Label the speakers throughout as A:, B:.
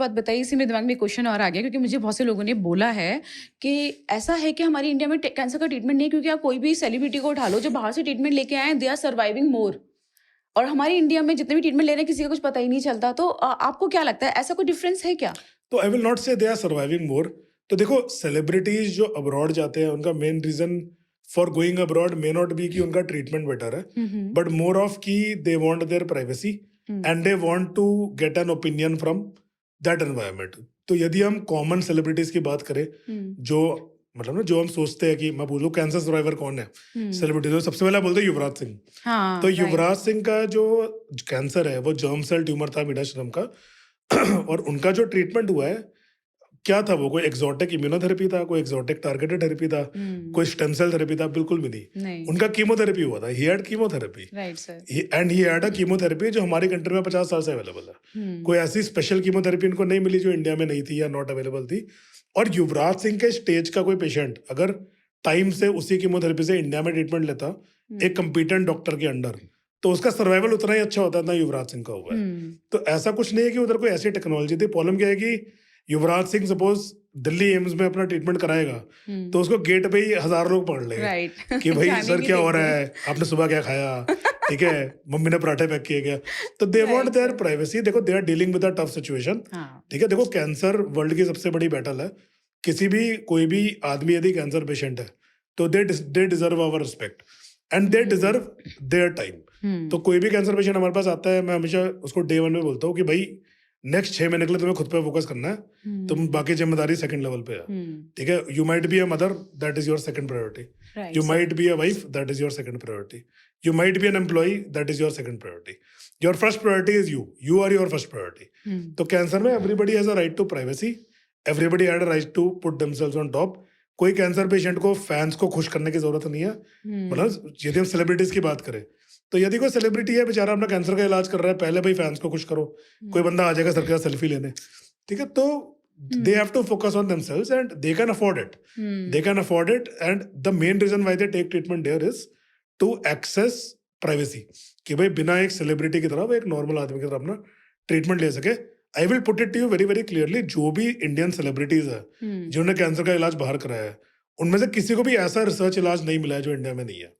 A: बात बताई, इसी में दिमाग में क्वेश्चन और आ गया, क्योंकि मुझे बहुत से लोगों ने बोला है कि ऐसा है कि हमारी इंडिया में कैंसर का ट्रीटमेंट नहीं है, क्योंकि आप कोई भी सेलिब्रिटी को उठा लो जो बाहर से ट्रीटमेंट लेके आए हैं, दे आर सर्वाइविंग मोर। और हमारी इंडिया में जितने भी ट्रीटमेंट ले रहे हैं किसी का कुछ पता ही नहीं चलता। तो आपको क्या लगता है, ऐसा कोई डिफरेंस है क्या?
B: तो आई विल नॉट से दे आर सर्वाइविंग मोर। तो देखो, सेलिब्रिटीज जो अब्रॉड जाते हैं उनका main reason for going abroad may not be कि उनका ट्रीटमेंट बेटर है, बट मोर ऑफ कि they want their privacy and they want to get an opinion from that environment. तो यदि हम कॉमन सेलिब्रिटीज की बात करें, जो मतलब ना, जो हम सोचते हैं कि मैं बोलूँ कैंसर सर्वाइवर कौन है सेलिब्रिटी, तो सबसे पहले बोलते हैं युवराज सिंह।
A: हाँ,
B: तो युवराज सिंह का जो कैंसर है वो जर्म सेल ट्यूमर था मीडाश्रम का और उनका जो ट्रीटमेंट हुआ है, क्या था वो? कोई एक्सोटिक इम्यूनोथेरेपी था, कोई एक्सोटिक टारगेटेड थेरेपी था, कोई स्टेम सेल थेरेपी था? बिल्कुल भी नहीं। उनका कीमोथेरेपी हुआ था। He had chemotherapy,
A: right sir.
B: And he had a chemotherapy जो हमारी कंट्री में 50 साल से अवेलेबल है। कोई ऐसी स्पेशल कीमोथेरेपी इनको नहीं मिली जो इंडिया में नहीं थी या नॉट अवेलेबल थी। और युवराज सिंह के स्टेज का कोई पेशेंट अगर टाइम से उसी कीमोथेरेपी से इंडिया में ट्रीटमेंट लेता एक कंपिटेंट डॉक्टर के अंडर, तो उसका सर्वाइवल उतना ही अच्छा होता था युवराज सिंह का हुआ है। तो ऐसा कुछ नहीं है कि उधर कोई ऐसी टेक्नोलॉजी थी। प्रॉब्लम क्या है कि युवराज सिंह सपोज दिल्ली एम्स में अपना ट्रीटमेंट कराएगा, तो उसको गेट पे ही 1000 लोग पकड़ लेंगे,
A: राइट।
B: कि भाई सर क्या हो रहा है, आपने सुबह क्या खाया, ठीक है, मम्मी ने पराठे पैक किए क्या? तो दे वांट देयर प्राइवेसी। देखो, they are dealing with a tough situation, ठीक है। देखो, कैंसर वर्ल्ड की सबसे बड़ी बैटल है। किसी भी कोई भी आदमी यदि कैंसर पेशेंट है तो they deserve our respect and they deserve their time. तो कोई भी कैंसर पेशेंट हमारे पास आता है, मैं हमेशा उसको डे 1 में बोलता हूँ कि भाई नेक्स्ट 6 महीने के लिए तुम्हें खुद पे फोकस करना है, तुम बाकी जिम्मेदारी सेकंड लेवल पे है, ठीक है। You might be a mother, that is your second priority. You might be a wife, that is your second priority. You might be an employ, that is your second priority. Your first priority is you are your first priority. तो cancer में everybody has a right to privacy, everybody had a right to put themselves on top. कोई cancer patient को fans को खुश करने की जरूरत नहीं है। मतलब यदि हम सेलिब्रिटीज की बात करें, तो यदि कोई सेलिब्रिटी है बेचारा अपना कैंसर का इलाज कर रहा है, पहले भाई फैंस को खुश करो। कोई बंदा आ जाएगा सर के साथ सेल्फी लेने, ठीक है। तो they have to focus on themselves and they can afford it. They can afford it and the main reason why they take treatment there is to access privacy, कि भाई बिना एक सेलिब्रिटी की तरह वो एक नॉर्मल आदमी की तरह अपना ट्रीटमेंट ले सके। I will put it to you very very clearly, जो भी इंडियन सेलिब्रिटीज है जिन्होंने कैंसर का इलाज बाहर कराया है, उनमें से किसी को भी ऐसा रिसर्च इलाज नहीं मिला है जो इंडिया में नहीं है।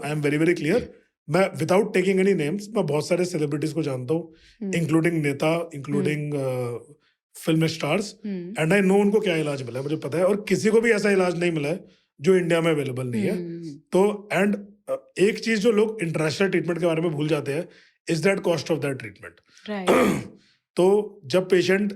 B: I am very very clear. मैं विदाउट टेकिंग एनी नेम्स, मैं बहुत सारे सेलिब्रिटीज को जानता हूँ, इंक्लूडिंग नेता, including film stars, and I know उनको क्या इलाज मिला है, मुझे पता है। और किसी को भी ऐसा इलाज नहीं मिला है जो इंडिया में अवेलेबल नहीं है। तो एंड एक चीज जो लोग इंटरनेशनल ट्रीटमेंट के बारे में भूल जाते हैं is that cost of that treatment. तो जब पेशेंट